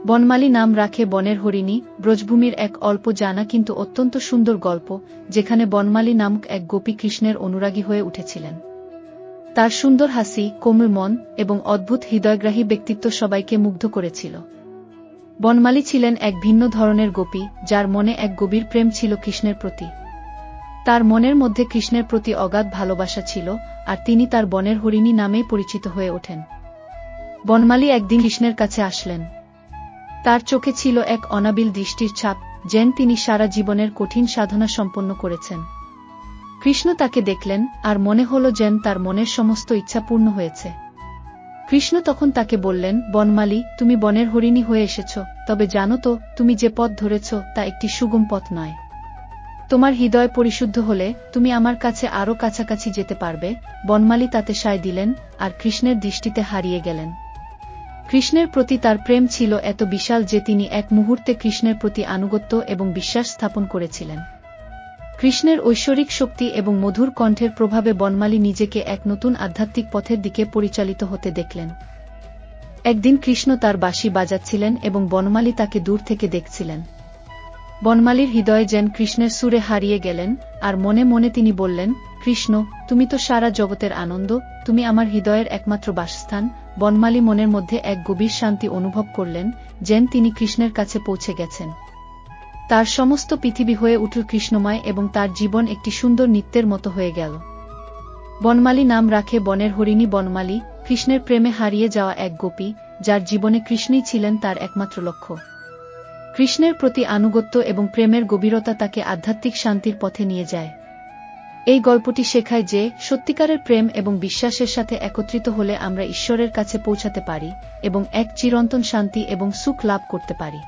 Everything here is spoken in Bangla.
বনমালী নাম রাখে বনের হরিণী ব্রজভূমির এক অল্প জানা কিন্তু অত্যন্ত সুন্দর গল্প, যেখানে বনমালী নামক এক গোপী কৃষ্ণের অনুরাগী হয়ে উঠেছিলেন। তার সুন্দর হাসি, কোমল মন এবং অদ্ভুত হৃদয়গ্রাহী ব্যক্তিত্ব সবাইকে মুগ্ধ করেছিল। বনমালী ছিলেন এক ভিন্ন ধরনের গোপী, যার মনে এক গভীর প্রেম ছিল কৃষ্ণের প্রতি। তার মনের মধ্যে কৃষ্ণের প্রতি অগাধ ভালোবাসা ছিল, আর তিনি তার বনের হরিণী নামেই পরিচিত হয়ে ওঠেন। বনমালী একদিন কৃষ্ণের কাছে আসলেন। তার চোখে ছিল এক অনাবিল দৃষ্টির ছাপ, যেন তিনি সারা জীবনের কঠিন সাধনা সম্পন্ন করেছেন। কৃষ্ণ তাকে দেখলেন, আর মনে হল যেন তার মনের সমস্ত ইচ্ছা পূর্ণ হয়েছে। কৃষ্ণ তখন তাকে বললেন, বনমালী, তুমি বনের হরিণী হয়ে এসেছ, তবে জানো তো, তুমি যে পথ ধরেছ তা একটি সুগম পথ নয়। তোমার হৃদয় পরিশুদ্ধ হলে তুমি আমার কাছে আরও কাছাকাছি যেতে পারবে। বনমালী তাতে সায় দিলেন, আর কৃষ্ণের দৃষ্টিতে হারিয়ে গেলেন। কৃষ্ণের প্রতি তার প্রেম ছিল এত বিশাল যে তিনি এক মুহূর্তে কৃষ্ণের প্রতি আনুগত্য এবং বিশ্বাস স্থাপন করেছিলেন। কৃষ্ণের ঐশ্বরিক শক্তি এবং মধুর কণ্ঠের প্রভাবে বনমালী নিজেকে এক নতুন আধ্যাত্মিক পথের দিকে পরিচালিত হতে দেখলেন। একদিন কৃষ্ণ তার বাঁশি বাজাচ্ছিলেন এবং বনমালী তাকে দূর থেকে দেখছিলেন। বনমালীর হৃদয়ে যেন কৃষ্ণের সুরে হারিয়ে গেলেন, আর মনে মনে তিনি বললেন, কৃষ্ণ, তুমি তো সারা জগতের আনন্দ, তুমি আমার হৃদয়ের একমাত্র বাসস্থান। বনমালী মনের মধ্যে এক গভীর শান্তি অনুভব করলেন, যেন তিনি কৃষ্ণের কাছে পৌঁছে গেছেন। তার সমস্ত পৃথিবী হয়ে উঠল কৃষ্ণময় এবং তার জীবন একটি সুন্দর নৃত্যের মতো হয়ে গেল। বনমালী নাম রাখে বনের হরিণী বনমালী, কৃষ্ণের প্রেমে হারিয়ে যাওয়া এক গোপী, যার জীবনে কৃষ্ণই ছিলেন তার একমাত্র লক্ষ্য। কৃষ্ণের প্রতি আনুগত্য এবং প্রেমের গভীরতা তাকে আধ্যাত্মিক শান্তির পথে নিয়ে যায়। এই গল্পটি শেখায় যে সত্যিকারের প্রেম এবং বিশ্বাসের সাথে একত্রিত হলে আমরা ঈশ্বরের কাছে পৌঁছাতে পারি এবং এক চিরন্তন শান্তি এবং সুখ লাভ করতে পারি।